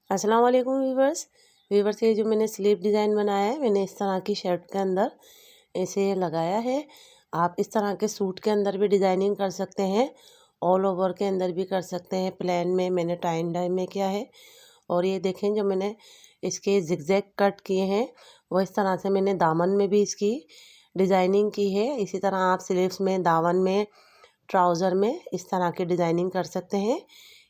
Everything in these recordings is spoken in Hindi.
अस्सलाम वालेकुम वीवर्स ये जो मैंने स्लीव डिज़ाइन बनाया है, मैंने इस तरह की शर्ट के अंदर ऐसे लगाया है। आप इस तरह के सूट के अंदर भी डिज़ाइनिंग कर सकते हैं, ऑल ओवर के अंदर भी कर सकते हैं। प्लेन में मैंने टाइन डाई में किया है। और ये देखें जो मैंने इसके जिगजैग कट किए हैं, वो इस तरह से मैंने दामन में भी इसकी डिज़ाइनिंग की है। इसी तरह आप स्लीव्स में, दामन में, ट्राउज़र में इस तरह की डिज़ाइनिंग कर सकते हैं।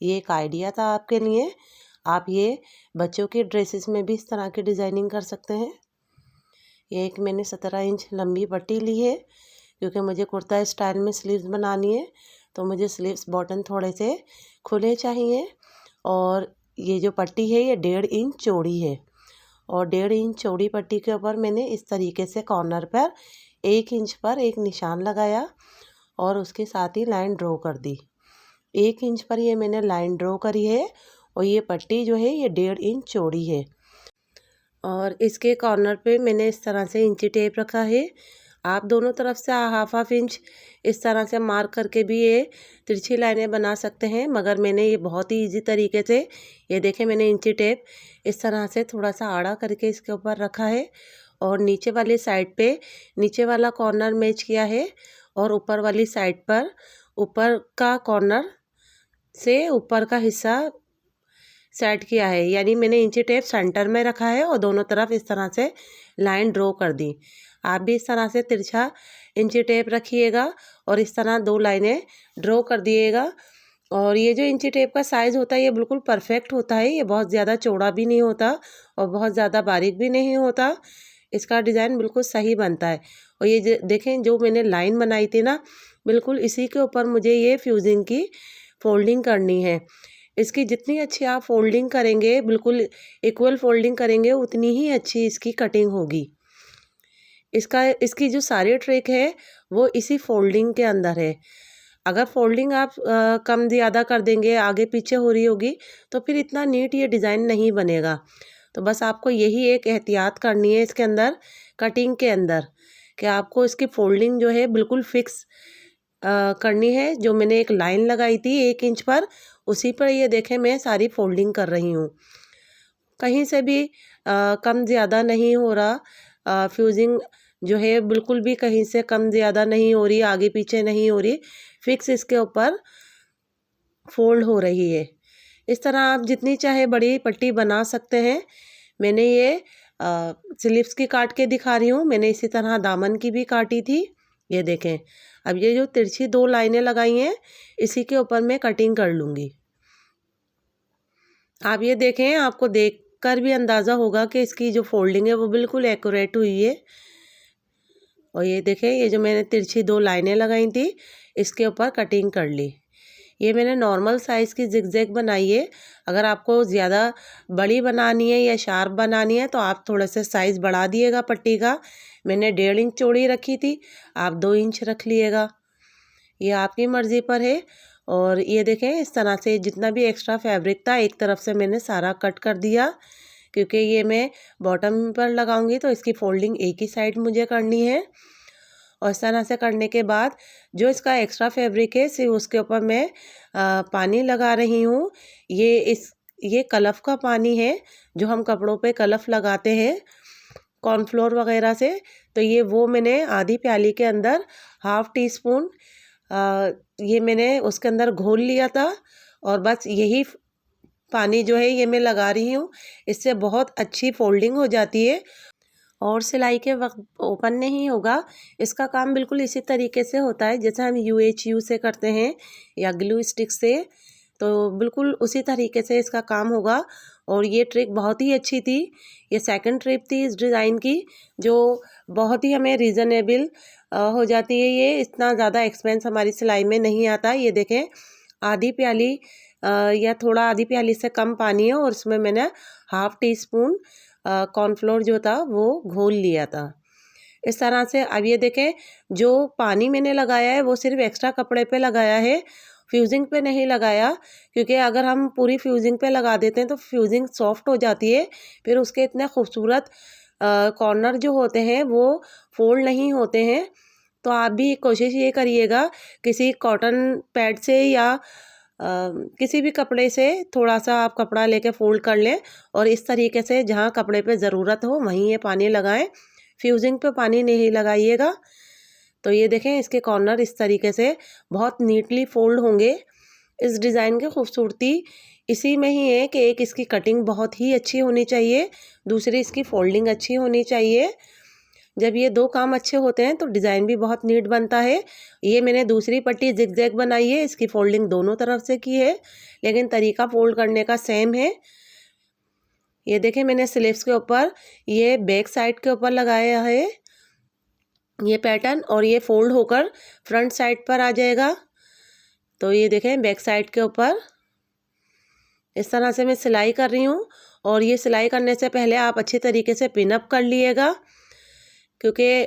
ये एक आइडिया था आपके लिए। आप ये बच्चों की ड्रेसेस में भी इस तरह की डिज़ाइनिंग कर सकते हैं। ये एक मैंने 17 इंच लंबी पट्टी ली है, क्योंकि मुझे कुर्ता स्टाइल में स्लीव्स बनानी है, तो मुझे स्लीव्स बॉटम थोड़े से खुले चाहिए। और ये जो पट्टी है ये 1.5 इंच चौड़ी है। और 1.5 इंच चौड़ी पट्टी के ऊपर मैंने इस तरीके से कॉर्नर पर 1 इंच पर एक निशान लगाया और उसके साथ ही लाइन ड्रॉ कर दी। 1 इंच पर ये मैंने लाइन ड्रॉ करी है। और ये पट्टी जो है ये 1.5 इंच चौड़ी है। और इसके कॉर्नर पे मैंने इस तरह से इंची टेप रखा है। आप दोनों तरफ से हाफ इंच इस तरह से मार्क करके भी ये तिरछी लाइनें बना सकते हैं, मगर मैंने ये बहुत ही इजी तरीके से, ये देखें मैंने इंची टेप इस तरह से थोड़ा सा आड़ा करके इसके ऊपर रखा है। और नीचे वाली साइड पे नीचे वाला कॉर्नर मैच किया है, और ऊपर वाली साइड पर ऊपर का कॉर्नर से ऊपर का हिस्सा सेट किया है। यानी मैंने इंची टेप सेंटर में रखा है और दोनों तरफ इस तरह से लाइन ड्रॉ कर दी। आप भी इस तरह से तिरछा इंची टेप रखिएगा और इस तरह 2 लाइनें ड्रॉ कर दिएगा। और ये जो इंची टेप का साइज़ होता है ये बिल्कुल परफेक्ट होता है। ये बहुत ज़्यादा चौड़ा भी नहीं होता और बहुत ज़्यादा बारीक भी नहीं होता। इसका डिज़ाइन बिल्कुल सही बनता है। और ये देखें जो मैंने लाइन बनाई थी ना, बिल्कुल इसी के ऊपर मुझे ये फ्यूजिंग की फोल्डिंग करनी है। इसकी जितनी अच्छी आप फोल्डिंग करेंगे, बिल्कुल इक्वल फोल्डिंग करेंगे, उतनी ही अच्छी इसकी कटिंग होगी। इसकी जो सारी ट्रिक है वो इसी फोल्डिंग के अंदर है। अगर फोल्डिंग आप कम ज़्यादा कर देंगे, आगे पीछे हो रही होगी, तो फिर इतना नीट ये डिज़ाइन नहीं बनेगा। तो बस आपको यही एक एहतियात करनी है इसके अंदर, कटिंग के अंदर, कि आपको इसकी फोल्डिंग जो है बिल्कुल फिक्स करनी है। जो मैंने एक लाइन लगाई थी 1 इंच पर, उसी पर ये देखें मैं सारी फोल्डिंग कर रही हूँ। कहीं से भी कम ज़्यादा नहीं हो रहा। फ्यूजिंग जो है बिल्कुल भी कहीं से कम ज़्यादा नहीं हो रही, आगे पीछे नहीं हो रही, फिक्स इसके ऊपर फोल्ड हो रही है। इस तरह आप जितनी चाहे बड़ी पट्टी बना सकते हैं। मैंने ये स्लीव्स की काट के दिखा रही हूँ, मैंने इसी तरह दामन की भी काटी थी। ये देखें, अब ये जो तिरछी 2 लाइनें लगाई हैं, इसी के ऊपर मैं कटिंग कर लूँगी। आप ये देखें, आपको देखकर भी अंदाज़ा होगा कि इसकी जो फोल्डिंग है वो बिल्कुल एक्यूरेट हुई है। और ये देखें, ये जो मैंने तिरछी 2 लाइनें लगाई थी, इसके ऊपर कटिंग कर ली। ये मैंने नॉर्मल साइज़ की जिगजैग बनाई है। अगर आपको ज़्यादा बड़ी बनानी है या शार्प बनानी है तो आप थोड़ा सा साइज़ बढ़ा दिएगा पट्टी का। मैंने 1.5 इंच चौड़ी रखी थी, आप 2 इंच रख लिएगा, ये आपकी मर्ज़ी पर है। और ये देखें, इस तरह से जितना भी एक्स्ट्रा फैब्रिक था एक तरफ से मैंने सारा कट कर दिया, क्योंकि ये मैं बॉटम पर लगाऊंगी तो इसकी फोल्डिंग एक ही साइड मुझे करनी है। और इस तरह से करने के बाद जो इसका एक्स्ट्रा फैब्रिक है, सिर्फ उसके ऊपर मैं पानी लगा रही हूँ। ये कलफ का पानी है जो हम कपड़ों पे कलफ लगाते हैं कॉर्नफ्लोर वगैरह से। तो ये वो मैंने आधी प्याली के अंदर हाफ टी स्पून ये मैंने उसके अंदर घोल लिया था। और बस यही पानी जो है ये मैं लगा रही हूँ। इससे बहुत अच्छी फोल्डिंग हो जाती है और सिलाई के वक्त ओपन नहीं होगा। इसका काम बिल्कुल इसी तरीके से होता है जैसे हम UHU से करते हैं या ग्लू स्टिक से, तो बिल्कुल उसी तरीके से इसका काम होगा। और ये ट्रिक बहुत ही अच्छी थी। ये सेकंड ट्रिक थी इस डिज़ाइन की, जो बहुत ही हमें रीज़नेबल हो जाती है। ये इतना ज़्यादा एक्सपेंस हमारी सिलाई में नहीं आता। ये देखें, आधी प्याली या थोड़ा आधी प्याली से कम पानी है और उसमें मैंने हाफ टी स्पून कॉर्नफ्लोर जो था वो घोल लिया था। इस तरह से अब ये देखें, जो पानी मैंने लगाया है वो सिर्फ एक्स्ट्रा कपड़े पे लगाया है, फ्यूजिंग पे नहीं लगाया। क्योंकि अगर हम पूरी फ्यूजिंग पे लगा देते हैं तो फ्यूजिंग सॉफ्ट हो जाती है, फिर उसके इतने खूबसूरत कॉर्नर जो होते हैं वो फोल्ड नहीं होते हैं। तो आप भी कोशिश ये करिएगा किसी कॉटन पैड से या किसी भी कपड़े से थोड़ा सा आप कपड़ा लेके फोल्ड कर लें और इस तरीके से जहाँ कपड़े पे ज़रूरत हो वहीं ये पानी लगाएं, फ्यूजिंग पे पानी नहीं लगाइएगा। तो ये देखें इसके कॉर्नर इस तरीके से बहुत नीटली फोल्ड होंगे। इस डिज़ाइन की खूबसूरती इसी में ही है कि एक इसकी कटिंग बहुत ही अच्छी होनी चाहिए, दूसरी इसकी फोल्डिंग अच्छी होनी चाहिए। जब ये दो काम अच्छे होते हैं तो डिज़ाइन भी बहुत नीट बनता है। ये मैंने दूसरी पट्टी जिगजैग बनाई है, इसकी फोल्डिंग दोनों तरफ से की है, लेकिन तरीका फोल्ड करने का सेम है। ये देखें मैंने स्लीव्स के ऊपर ये बैक साइड के ऊपर लगाया है ये पैटर्न, और ये फोल्ड होकर फ्रंट साइड पर आ जाएगा। तो ये देखें बैक साइड के ऊपर इस तरह से मैं सिलाई कर रही हूँ। और ये सिलाई करने से पहले आप अच्छी तरीके से पिनअप कर लिएगा, क्योंकि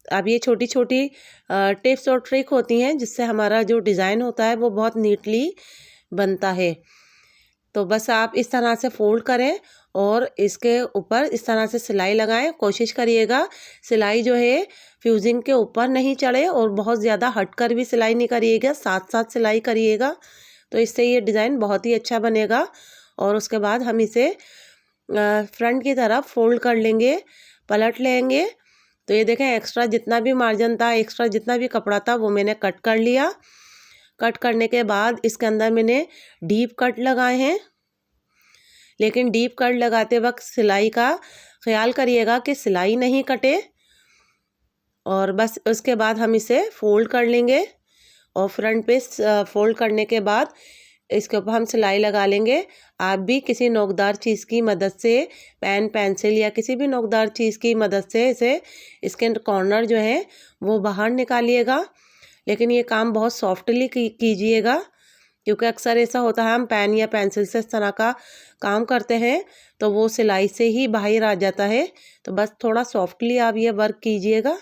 अब ये छोटी छोटी टिप्स और ट्रिक होती हैं जिससे हमारा जो डिज़ाइन होता है वो बहुत नीटली बनता है। तो बस आप इस तरह से फोल्ड करें और इसके ऊपर इस तरह से सिलाई लगाएं। कोशिश करिएगा सिलाई जो है फ्यूजिंग के ऊपर नहीं चढ़े और बहुत ज़्यादा हटकर भी सिलाई नहीं करिएगा, साथ साथ सिलाई करिएगा, तो इससे ये डिज़ाइन बहुत ही अच्छा बनेगा। और उसके बाद हम इसे फ्रंट की तरफ फोल्ड कर लेंगे, पलट लेंगे। तो ये देखें एक्स्ट्रा जितना भी मार्जिन था, एक्स्ट्रा जितना भी कपड़ा था वो मैंने कट कर लिया। कट करने के बाद इसके अंदर मैंने डीप कट लगाए हैं, लेकिन डीप कट लगाते वक्त सिलाई का ख्याल करिएगा कि सिलाई नहीं कटे। और बस उसके बाद हम इसे फोल्ड कर लेंगे और फ्रंट पे फोल्ड करने के बाद इसके ऊपर हम सिलाई लगा लेंगे। आप भी किसी नोकदार चीज़ की मदद से, पेन, पेंसिल या किसी भी नोकदार चीज़ की मदद से इसे इसके कॉर्नर जो है वो बाहर निकालिएगा, लेकिन ये काम बहुत सॉफ्टली कीजिएगा, क्योंकि अक्सर ऐसा होता है हम पेन या पेंसिल से इस तरह का काम करते हैं तो वो सिलाई से ही बाहर आ जाता है। तो बस थोड़ा सॉफ्टली आप ये वर्क कीजिएगा।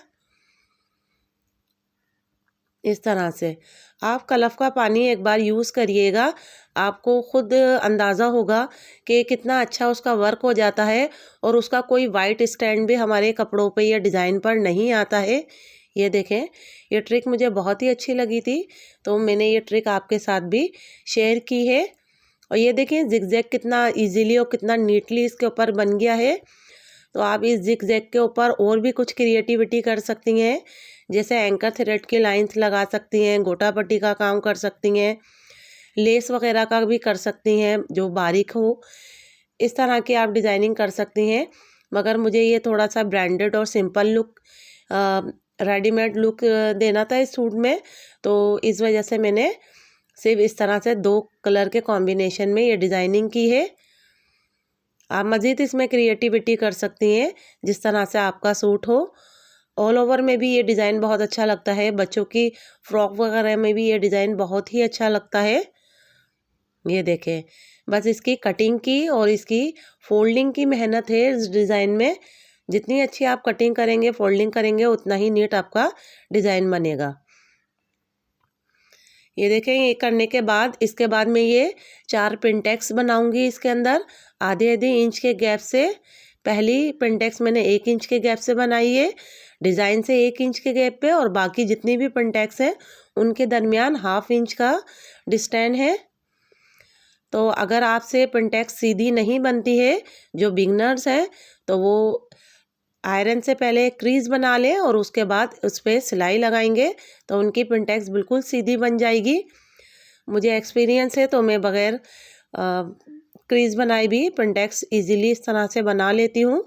इस तरह से आप कलफ का पानी एक बार यूज़ करिएगा, आपको खुद अंदाज़ा होगा कि कितना अच्छा उसका वर्क हो जाता है और उसका कोई वाइट स्टैंड भी हमारे कपड़ों पे या डिज़ाइन पर नहीं आता है। ये देखें ये ट्रिक मुझे बहुत ही अच्छी लगी थी तो मैंने ये ट्रिक आपके साथ भी शेयर की है। और ये देखें जिगजैग कितना इजीली और कितना नीटली इसके ऊपर बन गया है। तो आप इस जिगजैग के ऊपर और भी कुछ क्रिएटिविटी कर सकती हैं, जैसे एंकर थ्रेड की लाइंस लगा सकती हैं, गोटा पट्टी का काम कर सकती हैं, लेस वगैरह का भी कर सकती हैं जो बारीक हो, इस तरह की आप डिज़ाइनिंग कर सकती हैं। मगर मुझे ये थोड़ा सा ब्रांडेड और सिंपल लुक, रेडीमेड लुक देना था इस सूट में, तो इस वजह से मैंने सिर्फ इस तरह से दो कलर के कॉम्बिनेशन में ये डिज़ाइनिंग की है। आप मज़ीद इसमें क्रिएटिविटी कर सकती हैं जिस तरह से आपका सूट हो। ऑल ओवर में भी ये डिज़ाइन बहुत अच्छा लगता है, बच्चों की फ्रॉक वगैरह में भी ये डिज़ाइन बहुत ही अच्छा लगता है। ये देखें बस इसकी कटिंग की और इसकी फोल्डिंग की मेहनत है इस डिज़ाइन में। जितनी अच्छी आप कटिंग करेंगे, फोल्डिंग करेंगे, उतना ही नीट आपका डिज़ाइन बनेगा। ये देखें ये करने के बाद इसके बाद मैं ये 4 पिनटेक्स बनाऊंगी इसके अंदर आधे आधे इंच के गैप से। पहली पिनटेक्स मैंने 1 इंच के गैप से बनाई है, डिज़ाइन से 1 इंच के गैप पे, और बाकी जितनी भी पिनटेक्स हैं उनके दरमियान 1/2 इंच का डिस्टेंस है। तो अगर आपसे पिनटेक्स सीधी नहीं बनती है, जो बिगनर्स हैं, तो वो आयरन से पहले क्रीज बना लें और उसके बाद उस पर सिलाई लगाएंगे तो उनकी पिनटेक्स बिल्कुल सीधी बन जाएगी। मुझे एक्सपीरियंस है तो मैं बग़ैर क्रीज बनाए भी पिनटेक्स इजीली इस तरह से बना लेती हूँ।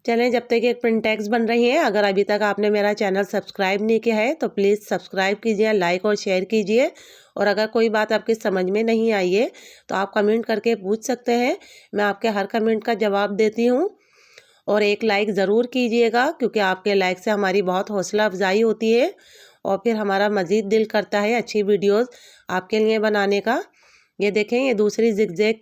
चलें जब तक एक पिनटेक्स बन रही है, अगर अभी तक आपने मेरा चैनल सब्सक्राइब नहीं किया है तो प्लीज़ सब्सक्राइब कीजिए, लाइक और शेयर कीजिए। और अगर कोई बात आपकी समझ में नहीं आई है तो आप कमेंट करके पूछ सकते हैं, मैं आपके हर कमेंट का जवाब देती हूँ। और एक लाइक ज़रूर कीजिएगा, क्योंकि आपके लाइक से हमारी बहुत हौसला अफजाई होती है और फिर हमारा मज़ीद दिल करता है अच्छी वीडियोस आपके लिए बनाने का। ये देखें ये दूसरी जिगजैग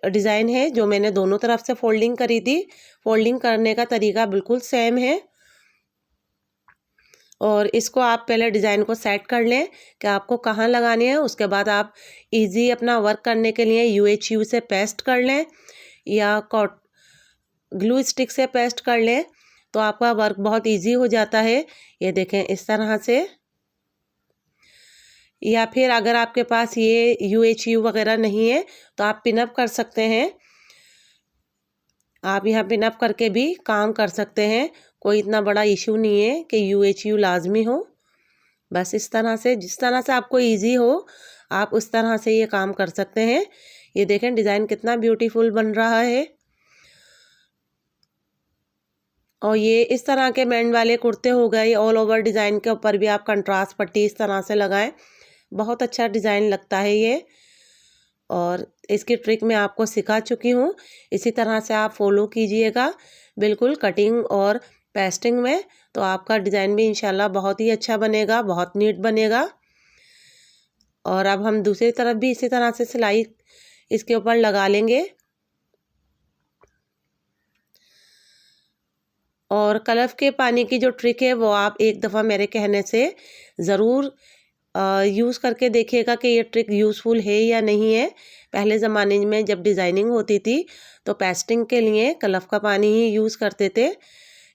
डिज़ाइन है जो मैंने दोनों तरफ से फोल्डिंग करी थी। फोल्डिंग करने का तरीका बिल्कुल सेम है। और इसको आप पहले डिज़ाइन को सेट कर लें कि आपको कहाँ लगाने हैं, उसके बाद आप इजी अपना वर्क करने के लिए UHU से पेस्ट कर लें या ग्लू स्टिक से पेस्ट कर लें, तो आपका वर्क बहुत इजी हो जाता है। ये देखें इस तरह से या फिर अगर आपके पास ये UHU वगैरह नहीं है तो आप पिनअप कर सकते हैं। आप यहाँ पिनअप करके भी काम कर सकते हैं, कोई इतना बड़ा इशू नहीं है कि UHU लाजमी हो। बस इस तरह से, जिस तरह से आपको इजी हो आप उस तरह से ये काम कर सकते हैं। ये देखें डिज़ाइन कितना ब्यूटीफुल बन रहा है। और ये इस तरह के बैंड वाले कुर्ते हो गए, ऑल ओवर डिज़ाइन के ऊपर भी आप कंट्रास्ट पट्टी इस तरह से लगाएं, बहुत अच्छा डिज़ाइन लगता है ये। और इसकी ट्रिक मैं आपको सिखा चुकी हूँ, इसी तरह से आप फॉलो कीजिएगा बिल्कुल कटिंग और पेस्टिंग में, तो आपका डिज़ाइन भी इंशाल्लाह बहुत ही अच्छा बनेगा, बहुत नीट बनेगा। और अब हम दूसरी तरफ भी इसी तरह से सिलाई इसके ऊपर लगा लेंगे। और कलफ के पानी की जो ट्रिक है वो आप एक दफ़ा मेरे कहने से ज़रूर यूज़ करके देखिएगा कि ये ट्रिक यूज़फुल है या नहीं है। पहले ज़माने में जब डिज़ाइनिंग होती थी तो पेस्टिंग के लिए कलफ का पानी ही यूज़ करते थे,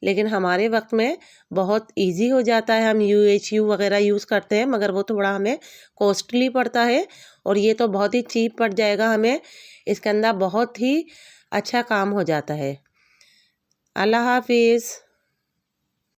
लेकिन हमारे वक्त में बहुत इजी हो जाता है, हम UHU वगैरह यूज़ करते हैं, मगर वो थोड़ा हमें कॉस्टली पड़ता है। और ये तो बहुत ही चीप पड़ जाएगा हमें, इसके अंदर बहुत ही अच्छा काम हो जाता है। अल्लाह हाफिज़।